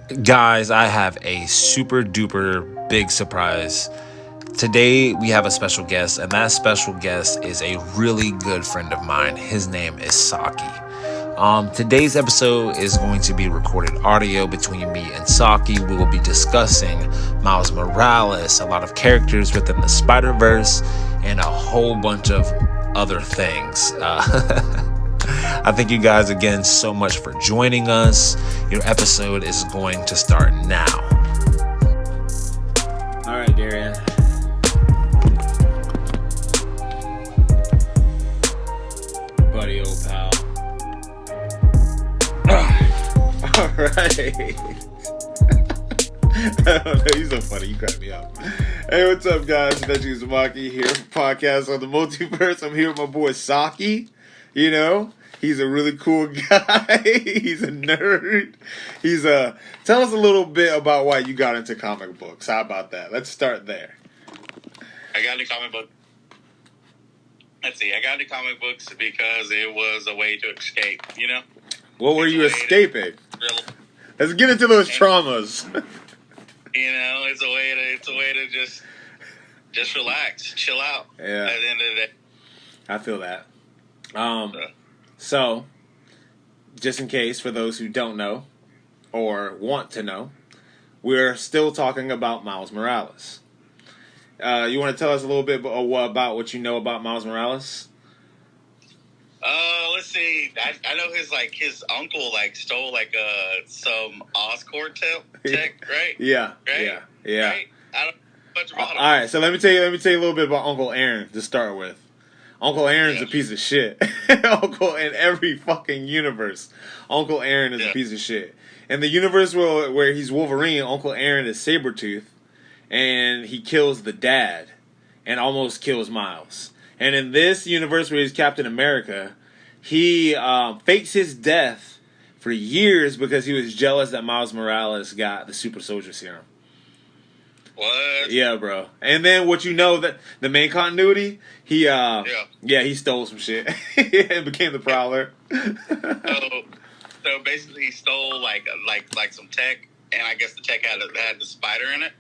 Guys, I have a super duper big surprise. Today we have a special guest, and that special guest is a really good friend of mine. His name is Saki. Today's episode is going to be recorded audio between me and Saki. We will be discussing Miles Morales, a lot of characters within the Spider-Verse, and a whole bunch of other things. I thank you guys again so much for joining us. Your episode is going to start now. All right, Darian. Buddy, old pal. All right. I don't know, you're so funny. You crack me up. Hey, what's up, guys? Veggie Zamaki here for podcast on the Multiverse. I'm here with my boy Saki. You know, he's a really cool guy. He's a nerd. Tell us a little bit about why you got into comic books. How about that? Let's start there. I got into comic books. I got into comic books because it was a way to escape, you know? What were you escaping? Let's get into those traumas. You know, it's a way to just relax, chill out. Yeah. At the end of the day. I feel that. So, just in case, for those who don't know, or want to know, we're still talking about Miles Morales. You want to tell us a little bit about what you know about Miles Morales? Let's see. I know his uncle stole some Oscorp tech, right? Yeah. Right? Yeah. Right? I don't know much about him. All right, so let me tell you a little bit about Uncle Aaron to start with. Uncle Aaron's a piece of shit. Uncle in every fucking universe. Uncle Aaron is a piece of shit. In the universe where he's Wolverine, Uncle Aaron is Sabretooth, and he kills the dad and almost kills Miles. And in this universe where he's Captain America, he fakes his death for years because he was jealous that Miles Morales got the super soldier serum. What? Yeah, bro. And then what you know that the main continuity, he stole some shit and became the Prowler. So basically, he stole like some tech, and I guess the tech had the spider in it.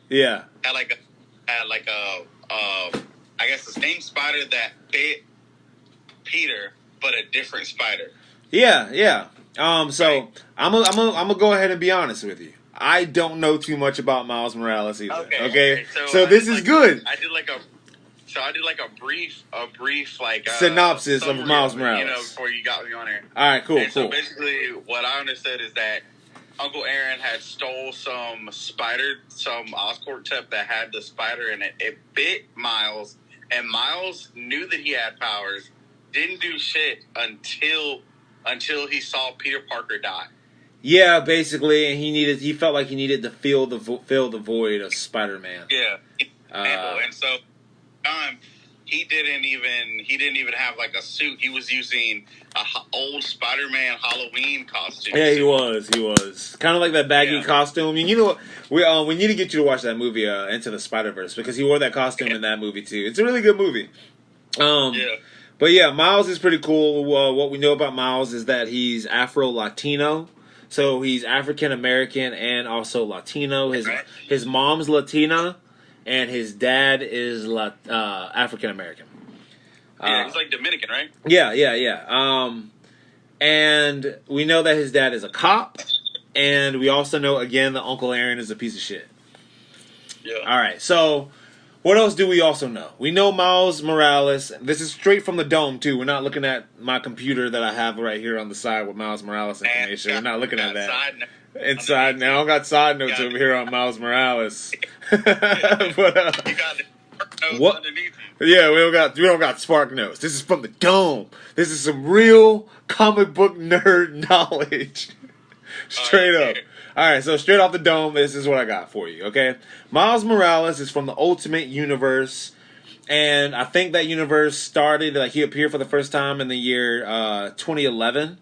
Yeah. Had I guess the same spider that bit Peter, but a different spider. Yeah. So right. I'm gonna go ahead and be honest with you. I don't know too much about Miles Morales either. Okay? So this is good. I did a brief synopsis of Miles Morales. You know, before you got me on here. All right, cool. So basically, what I understood is that Uncle Aaron had stole some Oscorp tech that had the spider in it. It bit Miles, and Miles knew that he had powers. Didn't do shit until he saw Peter Parker die. Yeah, basically, and he felt like he needed to fill the void of Spider-Man. Yeah, and so he didn't even have like a suit. He was using a old Spider-Man Halloween costume. Yeah, he was kind of like that baggy costume. I mean, you know what? We need to get you to watch that movie, Into the Spider-Verse, because he wore that costume in that movie too. It's a really good movie. But yeah, Miles is pretty cool. What we know about Miles is that he's Afro-Latino. So he's African American and also Latino. His mom's Latina, and his dad is African American. Yeah, he's like Dominican, right? Yeah. And we know that his dad is a cop, and we also know again that Uncle Aaron is a piece of shit. Yeah. All right, so. What else do we also know? We know Miles Morales. This is straight from the dome, too. We're not looking at my computer that I have right here on the side with Miles Morales information. We're not looking at that. Inside now. I don't got side notes over here on Miles Morales. But, you got the notes underneath you. Yeah, we don't got spark notes. This is from the dome. This is some real comic book nerd knowledge. Straight up. Alright, so straight off the dome, this is what I got for you, okay? Miles Morales is from the Ultimate Universe, and I think that universe started, he appeared for the first time in the year 2011.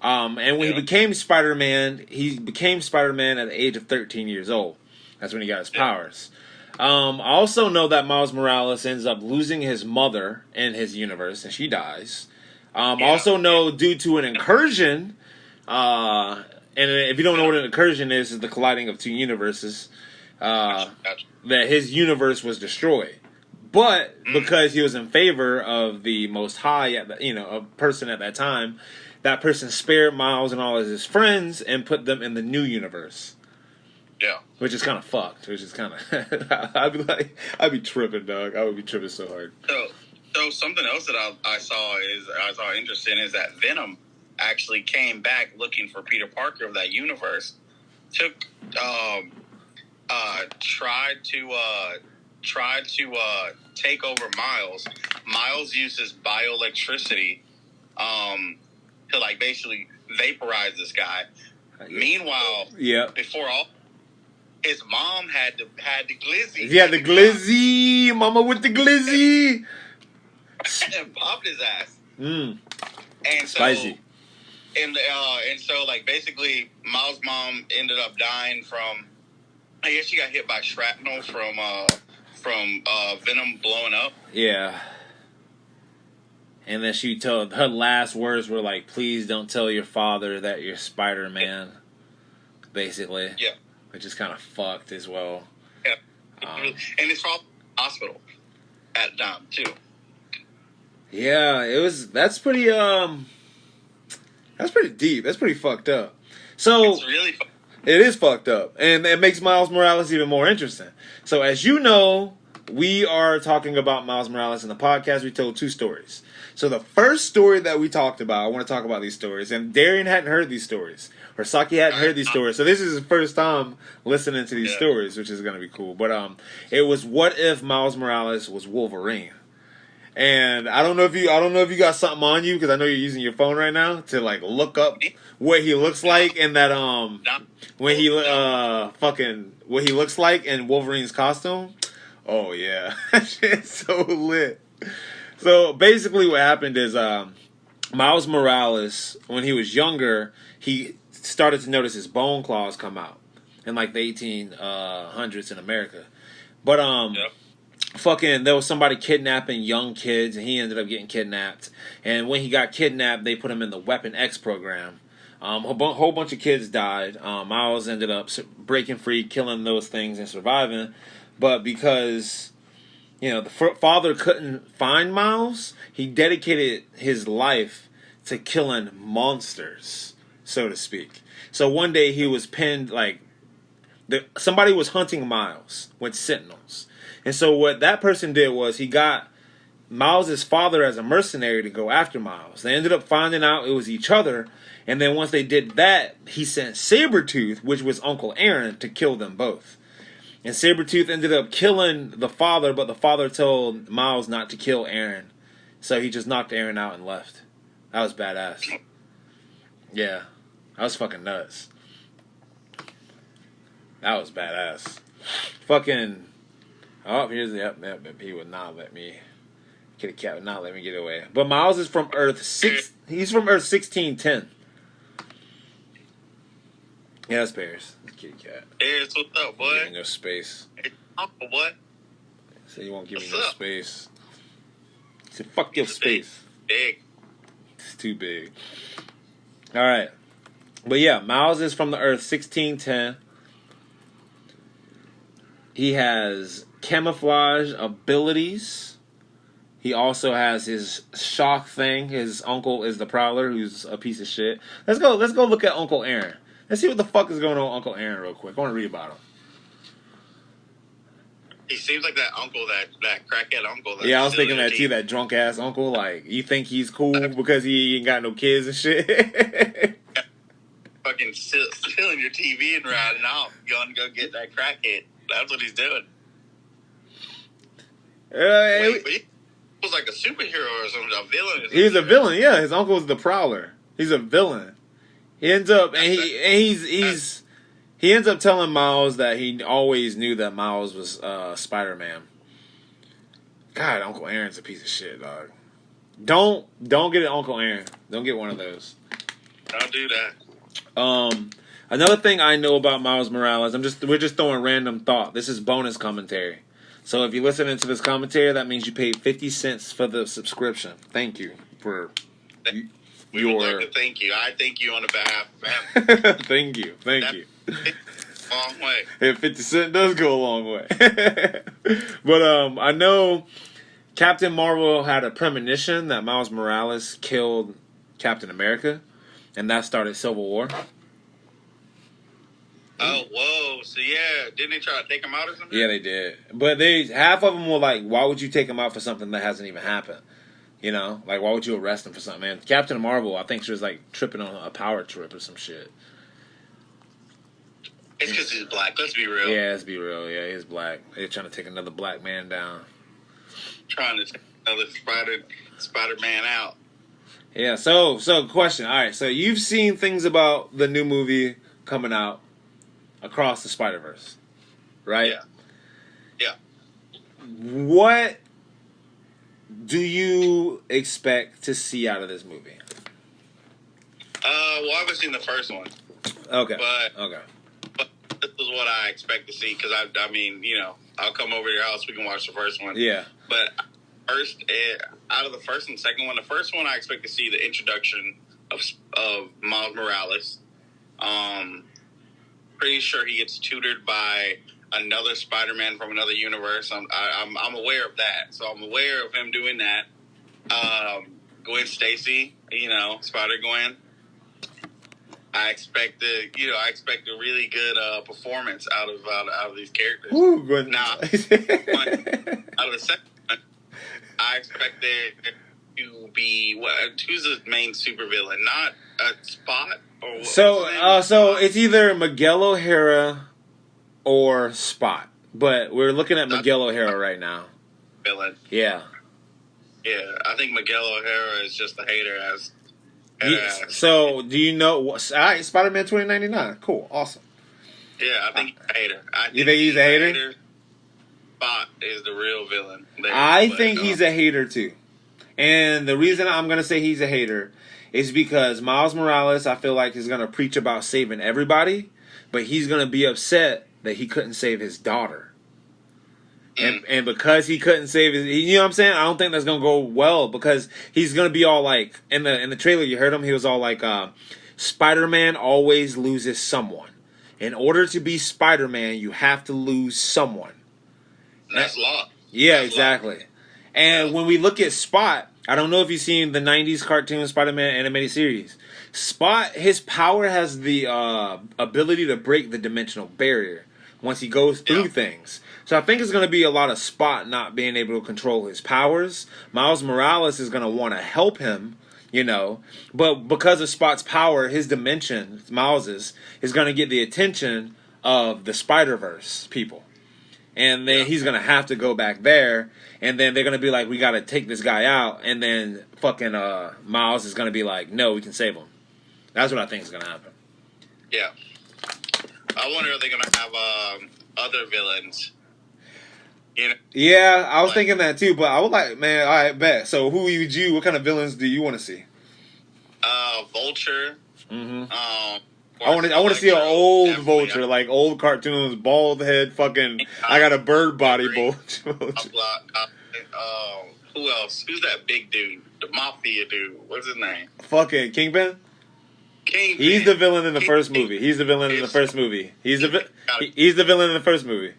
And when he became Spider-Man at the age of 13 years old. That's when he got his powers. I also know that Miles Morales ends up losing his mother in his universe, and she dies. Also know due to an incursion And if you don't know what an incursion is, it's the colliding of two universes. That his universe was destroyed. But because he was in favor of the Most High, a person at that time, that person spared Miles and all of his friends and put them in the new universe. Yeah. Which is kind of fucked. Which is kind of... I'd be tripping, dog. I would be tripping so hard. So something else that I saw interesting is that Venom actually came back looking for Peter Parker of that universe. Tried to take over Miles. Miles uses bioelectricity to like basically vaporize this guy. Meanwhile, before all, his mom had the glizzy. Yeah, the glizzy, mama with the glizzy, and popped his ass. And so, spicy. And so like basically, Miles' mom ended up dying from. I guess she got hit by shrapnel from Venom blowing up. Yeah. And then she told her last words were like, "Please don't tell your father that you're Spider-Man." Basically. Yeah. Which is kind of fucked as well. Yeah. And it's from hospital at the time too. Yeah, that's pretty deep. That's pretty fucked up. So it's really fucked. It is fucked up. And it makes Miles Morales even more interesting. So as you know, we are talking about Miles Morales in the podcast. We told 2 stories. So the first story that we talked about, I want to talk about these stories. And Darian hadn't heard these stories. Or Saki hadn't heard these stories. So this is his first time listening to these stories, which is going to be cool. But it was what if Miles Morales was Wolverine? And I don't know if you got something on you, because I know you're using your phone right now to like look up what he looks like in that what he looks like in Wolverine's costume. Oh yeah, that shit's so lit. So basically, what happened is Miles Morales, when he was younger, he started to notice his bone claws come out in like the 1800s in America, but there was somebody kidnapping young kids, and he ended up getting kidnapped. And when he got kidnapped, they put him in the Weapon X program. A whole bunch of kids died. Miles ended up breaking free, killing those things, and surviving. But because the father couldn't find Miles, he dedicated his life to killing monsters, so to speak. So one day he was pinned, somebody was hunting Miles with sentinels. And so what that person did was he got Miles' father as a mercenary to go after Miles. They ended up finding out it was each other. And then once they did that, he sent Sabretooth, which was Uncle Aaron, to kill them both. And Sabretooth ended up killing the father, but the father told Miles not to kill Aaron. So he just knocked Aaron out and left. That was badass. Yeah. That was fucking nuts. That was badass. Fucking... Oh, here's the he would not let me. Kitty cat would not let me get away. But Miles is from Earth 6. He's from Earth 1610. Yeah, that's Paris. Kitty cat. Hey, what's up, boy? Give me no space. Hey, Uncle, what? So you won't give me no space. So fuck your space. Big. It's too big. All right. But yeah, Miles is from the Earth 1610. He has camouflage abilities. He also has his shock thing. His uncle is the Prowler, who's a piece of shit. Let's go look at Uncle Aaron. Let's see what the fuck is going on with Uncle Aaron real quick. I want to read about him. He seems like that uncle, that crackhead uncle. Yeah, I was thinking that too, that drunk ass uncle. Like, you think he's cool because he ain't got no kids and shit? Fucking stealing your TV and riding off, going to go get that crackhead. That's what he's doing. Wait, but he was like a superhero or something, a villain. He's a villain, yeah. His uncle's the Prowler. He's a villain. He ends up he ends up telling Miles that he always knew that Miles was Spider-Man. God, Uncle Aaron's a piece of shit, dog. Don't get an Uncle Aaron. Don't get one of those. Don't do that. Another thing I know about Miles Morales, we're just throwing random thought. This is bonus commentary. So if you're listening to this commentary, that means you paid 50 cents for the subscription. Thank you for We would like to thank you. I thank you on the behalf of him. Thank you. Long way. And 50 Cent does go a long way. But I know Captain Marvel had a premonition that Miles Morales killed Captain America, and that started Civil War. Oh, whoa. So, yeah, didn't they try to take him out or something? Yeah, they did. But half of them were like, why would you take him out for something that hasn't even happened? You know? Like, why would you arrest him for something, man? Captain Marvel, I think she was, like, tripping on a power trip or some shit. It's because he's black. Let's be real. Yeah, let's be real. Yeah, he's black. They're trying to take another black man down. Trying to take another Spider-Man out. Yeah, so question. All right, so you've seen things about the new movie coming out across the Spider-Verse, right? Yeah. What do you expect to see out of this movie? Well, I haven't seen the first one. Okay. But this is what I expect to see, because I mean, you know, I'll come over to your house, we can watch the first one. Yeah. But out of the first and second one, the first one I expect to see the introduction of Miles Morales. Pretty sure he gets tutored by another Spider-Man from another universe. I'm aware of that, so I'm aware of him doing that. Gwen Stacy, you know, Spider-Gwen. I expect a really good performance out of these characters. Ooh, good. Now, out of the second one, I expect there to be who's the main supervillain? Not a Spot or so it's either Miguel O'Hara or Spot, but we're looking at Miguel O'Hara right now. Villain. Yeah. Yeah, I think Miguel O'Hara is just a hater as. So, do you know? All right, Spider-Man 2099. Cool, awesome. Yeah, I think he's a hater. You think he's a hater? Spot is the real villain. I think he's a hater too. And the reason I'm going to say he's a hater is because Miles Morales, I feel like, is going to preach about saving everybody, but he's going to be upset that he couldn't save his daughter. And because he couldn't save his, you know what I'm saying? I don't think that's gonna go well, because he's gonna be all like, in the trailer you heard him, he was all like, Spider-Man always loses someone. In order to be Spider-Man, you have to lose someone. That's law. Yeah, that's exactly. Law. And when we look at Spot, I don't know if you've seen the 90s cartoon Spider-Man animated series. Spot, his power has the ability to break the dimensional barrier once he goes through things. So I think it's going to be a lot of Spot not being able to control his powers. Miles Morales is going to want to help him, you know. But because of Spot's power, his dimension, Miles's, is going to get the attention of the Spider-Verse people. And then he's going to have to go back there. And then they're going to be like, we got to take this guy out. And then fucking Miles is going to be like, no, we can save him. That's what I think is going to happen. Yeah. I wonder if they're going to have other villains. You know? Yeah, I was thinking that too, but I would like, man, all right, bet. So what kind of villains do you want to see? Vulture. Mm-hmm. I want to see an old Vulture, like old cartoons, bald head, fucking, I got a bird body Vulture. Who else? Who's that big dude? The Mafia dude. What's his name? Fucking Kingpin? He's the villain in the first movie. He's the villain in the first movie. He's the villain in the first movie.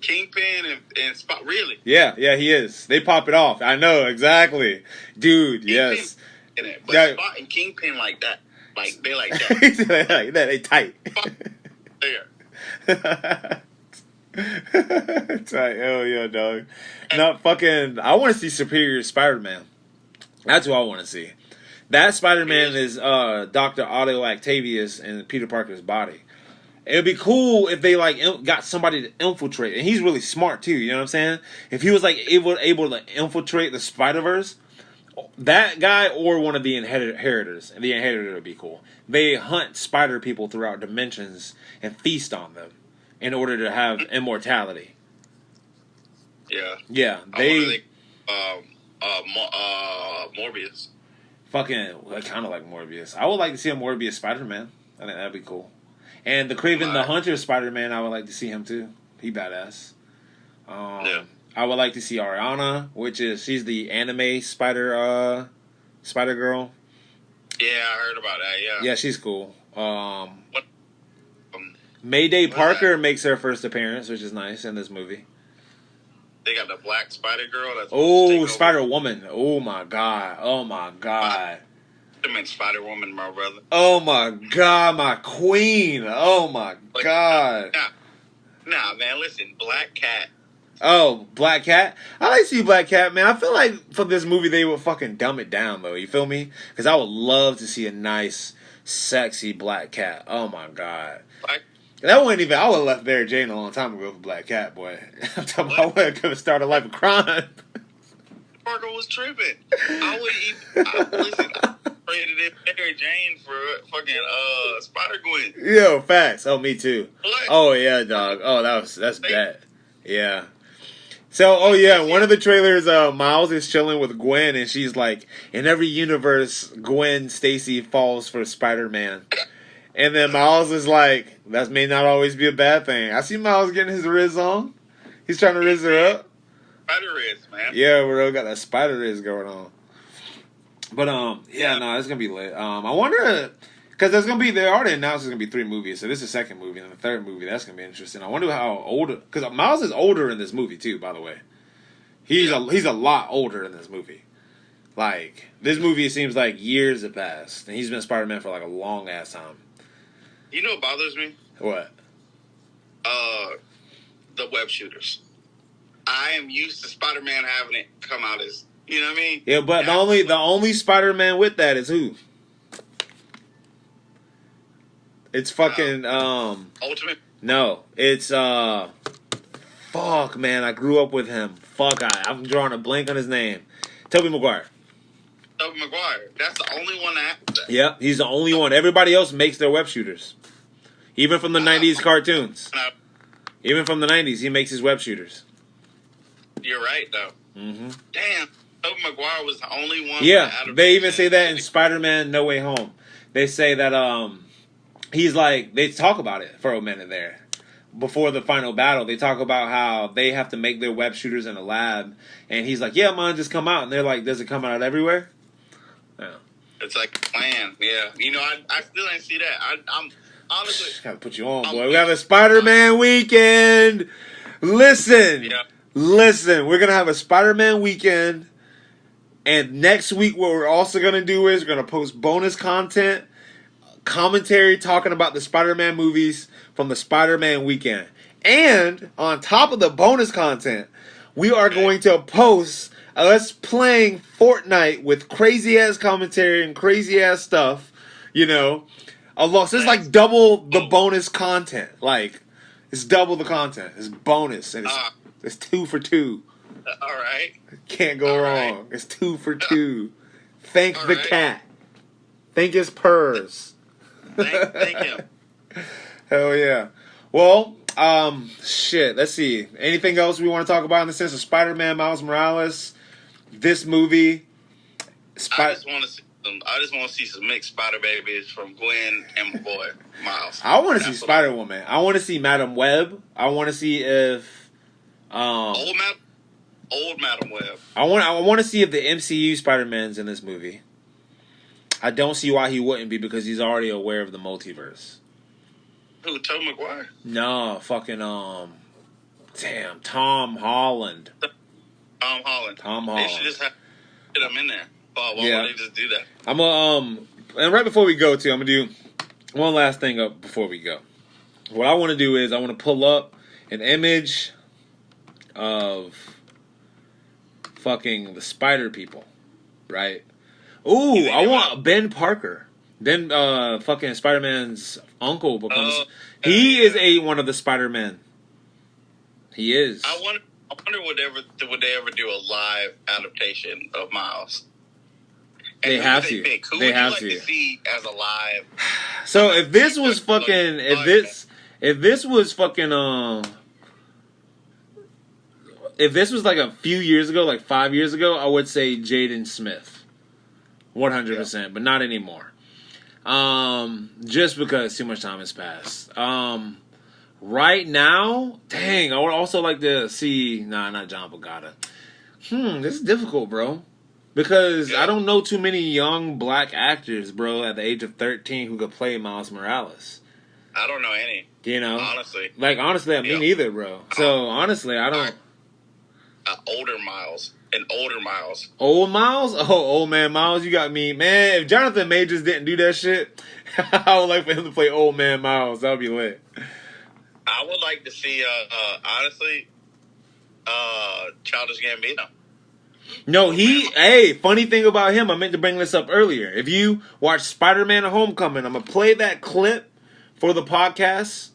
Kingpin and Spot, really? Yeah, he is. They pop it off. I know, exactly. Dude, Kingpin, yes. In it, but Spot and Kingpin like that. Like, they like that. They like that. They tight. There. Tight. Hell yeah, dog. No, fucking, I want to see Superior Spider-Man. That's what I want to see. That Spider-Man is Dr. Otto Octavius in Peter Parker's body. It'd be cool if they like got somebody to infiltrate, and he's really smart too. You know what I'm saying? If he was like able to infiltrate the Spider-Verse, that guy or one of the inheritors, and the inheritor would be cool. They hunt spider people throughout dimensions and feast on them in order to have immortality. Yeah. They Morbius. Fucking kind of like Morbius. I would like to see a Morbius Spider-Man. I think that'd be cool. And the Kraven the Hunter Spider-Man, I would like to see him too. He badass. I would like to see Ariana, she's the anime spider girl. Yeah, I heard about that. Yeah. Yeah, she's cool. What? Mayday What is Parker makes her first appearance, which is nice in this movie. They got the Black Spider Girl. That's Oh, Spider Woman. Oh my god. I meant Spider Woman, my brother. Oh my god, my queen. Oh my god. Nah, man. Listen, Black Cat. Oh, Black Cat. I like to see Black Cat, man. I feel like for this movie they would fucking dumb it down though. You feel me? Because I would love to see a nice, sexy Black Cat. Oh my god. That wasn't even. I would have left Mary Jane a long time ago for Black Cat, boy. I'm talking about I would have could start a life of crime. Parker was tripping. Listen. I traded in Mary Jane for fucking Spider-Gwen. Yo, facts. Oh, me too. What? Oh yeah, dog. Oh, that's bad. Yeah. So, oh yeah, one of the trailers, Miles is chilling with Gwen, and she's like, in every universe, Gwen Stacy falls for Spider-Man. And then Miles is like, that may not always be a bad thing. I see Miles getting his Riz on. He's trying to Riz her up. Spider Riz, man. Yeah, bro, got that Spider Riz going on. But, yeah, no, it's going to be lit. I wonder, because they already announced there's going to be 3 movies. So this is the second movie, and the third movie, that's going to be interesting. I wonder how old, because Miles is older in this movie, too, by the way. He's a lot older in this movie. Like, this movie, it seems like years have passed. And he's been Spider-Man for, like, a long-ass time. You know what bothers me? What? The web shooters. I am used to Spider-Man having it come out as, you know what I mean? Yeah, but the only Spider-Man with that is who? It's fucking Ultimate. No, it's fuck man, I grew up with him. Fuck, I'm drawing a blank on his name. Tobey Maguire. Tobey Maguire. That's the only one that. Yep, he's the only one. Everybody else makes their web shooters. Even from the 90s cartoons. Even from the 90s, he makes his web shooters. You're right, though. Mm-hmm. Damn, Tobey Maguire was the only one. Yeah, they even say that in Spider-Man No Way Home. They say that he's like, they talk about it for a minute there. Before the final battle, they talk about how they have to make their web shooters in a lab. And he's like, yeah, mine just come out. And they're like, does it come out everywhere? Yeah. It's like a plan, yeah. You know, I still ain't see that. I'm honestly... Gotta put you on, boy. We have a Spider-Man weekend. Listen, we're gonna have a Spider-Man weekend, and next week what we're also gonna do is we're gonna post bonus content, commentary talking about the Spider-Man movies from the Spider-Man weekend, and on top of the bonus content, we are going to post us playing Fortnite with crazy ass commentary and crazy ass stuff, you know. So it's like double the bonus content. Like, it's double the content. It's bonus. And it's 2 for 2. All right. Can't go wrong. Right. It's 2 for 2. Thank the cat. Thank his purrs. Thank him. Hell yeah. Well, shit. Let's see. Anything else we want to talk about in the sense of Spider-Man, Miles Morales, this movie? I just want to see some mixed Spider Babies from Gwen and my boy Miles. I want to see Spider Woman. I want to see Madam Web. I want to see if old Madam Web. I want to see if the MCU Spider-Man's in this movie. I don't see why he wouldn't be because he's already aware of the multiverse. Who? Tobey Maguire? No, fucking damn, Tom Holland. Tom Holland. They should just have get him in there. Why would they just do that? I'm and right before we go, I'm gonna do one last thing up before we go. What I want to do is I want to pull up an image of fucking the Spider People, right? Ooh, I want Ben Parker. Then fucking Spider-Man's uncle becomes. He is one of the Spider-Men. He is. I wonder would they ever do a live adaptation of Miles? And they have to. Who would you like to see as a live? So if this was fucking, if this was like a few years ago, like 5 years ago, I would say Jaden Smith, 100%, but not anymore. Just because too much time has passed. Right now, dang, I would also like to see. Nah, not John Bogata. This is difficult, bro. Because I don't know too many young black actors, bro, at the age of 13 who could play Miles Morales. I don't know any. You know? Honestly. Like, honestly, me neither, bro. So, honestly, I don't... Older Miles. And older Miles. Old Miles? Oh, old man Miles, you got me. Man, if Jonathan Majors didn't do that shit, I would like for him to play old man Miles. That would be lit. I would like to see, honestly, Childish Gambino. No, funny thing about him, I meant to bring this up earlier. If you watch Spider-Man Homecoming, I'm going to play that clip for the podcast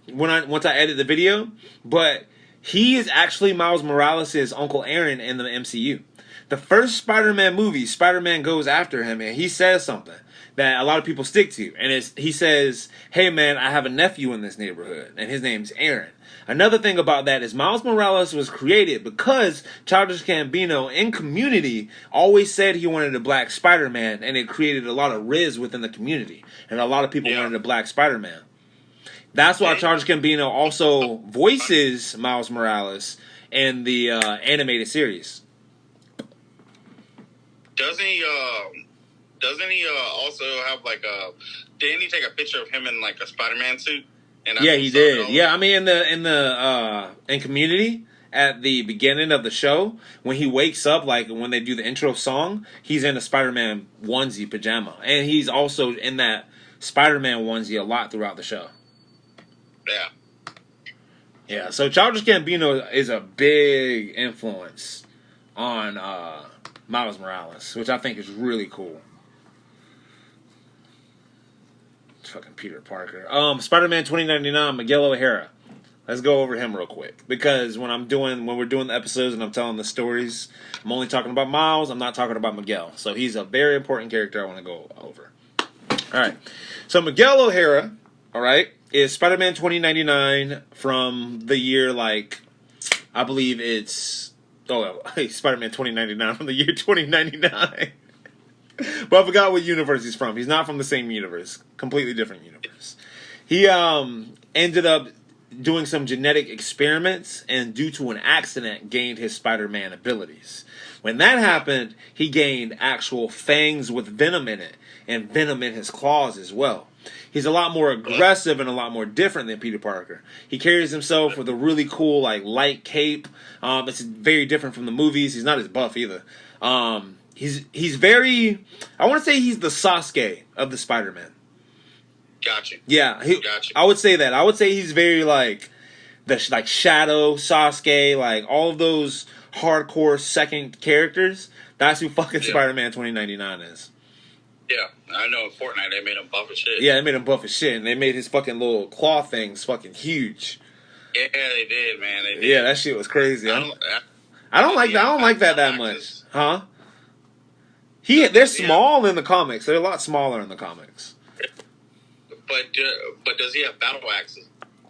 once I edit the video, but he is actually Miles Morales' Uncle Aaron in the MCU. The first Spider-Man movie, Spider-Man goes after him, and he says something that a lot of people stick to, and he says, "Hey man, I have a nephew in this neighborhood, and his name's Aaron." Another thing about that is Miles Morales was created because Childish Gambino in Community always said he wanted a black Spider-Man, and it created a lot of riz within the community, and a lot of people wanted a black Spider-Man. That's why Childish Gambino also voices Miles Morales in the animated series. Doesn't he also have like didn't he take a picture of him in like a Spider-Man suit? Yeah, he did. Yeah, I mean in Community at the beginning of the show when he wakes up, like when they do the intro song, he's in a Spider-Man onesie pajama, and he's also in that Spider-Man onesie a lot throughout the show. Yeah. Yeah. So Childish Gambino is a big influence on Miles Morales, which I think is really cool. Fucking Peter Parker. Spider-Man 2099, Miguel O'Hara. Let's go over him real quick. Because when we're doing the episodes and I'm telling the stories, I'm only talking about Miles, I'm not talking about Miguel. So he's a very important character I want to go over. Alright. So Miguel O'Hara, alright, is Spider-Man 2099 from the year, like, I believe it's... Spider-Man 2099 from the year 2099. But I forgot what universe he's from. He's not from the same universe. Completely different universe. He ended up doing some genetic experiments and due to an accident gained his Spider-Man abilities. When that happened, he gained actual fangs with venom in it and venom in his claws as well. He's a lot more aggressive and a lot more different than Peter Parker. He carries himself with a really cool like light cape. It's very different from the movies. He's not as buff either. He's very... I want to say he's the Sasuke of the Spider-Man. Gotcha. Yeah, gotcha. I would say that. I would say he's very like Shadow, Sasuke, like all of those hardcore second characters. That's who fucking Spider-Man 2099 is. Yeah, I know in Fortnite they made him buff as shit. Yeah, they made him buff as shit, and they made his fucking little claw things fucking huge. Yeah, they did, man. They did. Yeah, that shit was crazy. I don't like that much, huh? They're small in the comics. They're a lot smaller in the comics. But does he have battle axes?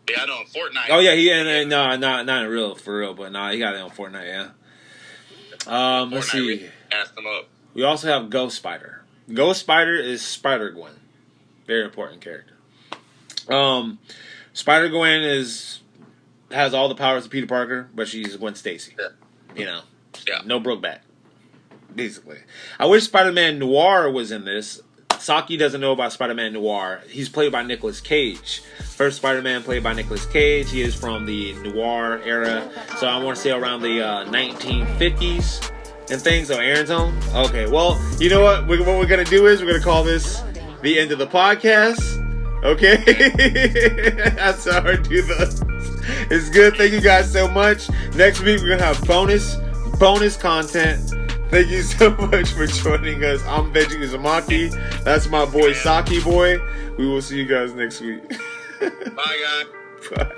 Yeah, I know in Fortnite. Oh yeah, not in real for real, but he got it on Fortnite. Yeah. Let's see. Asked him up. We also have Ghost Spider. Ghost Spider is Spider-Gwen. Very important character. Spider-Gwen has all the powers of Peter Parker, but she's Gwen Stacy. Yeah. You know. Yeah. No broke back. Basically. I wish Spider-Man Noir was in this. Saki doesn't know about Spider-Man Noir. He's played by Nicolas Cage. First Spider-Man played by Nicolas Cage. He is from the Noir era. So I want to say around the 1950s and things. So Aaron's home? Okay, well, you know what? What we're going to do is we're going to call this the end of the podcast. Okay? That's how I do this. It's good. Thank you guys so much. Next week we're going to have bonus content. Thank you so much for joining us. I'm Veggie Uzumaki. That's my boy Saki Boy. We will see you guys next week. Bye, guys. Bye.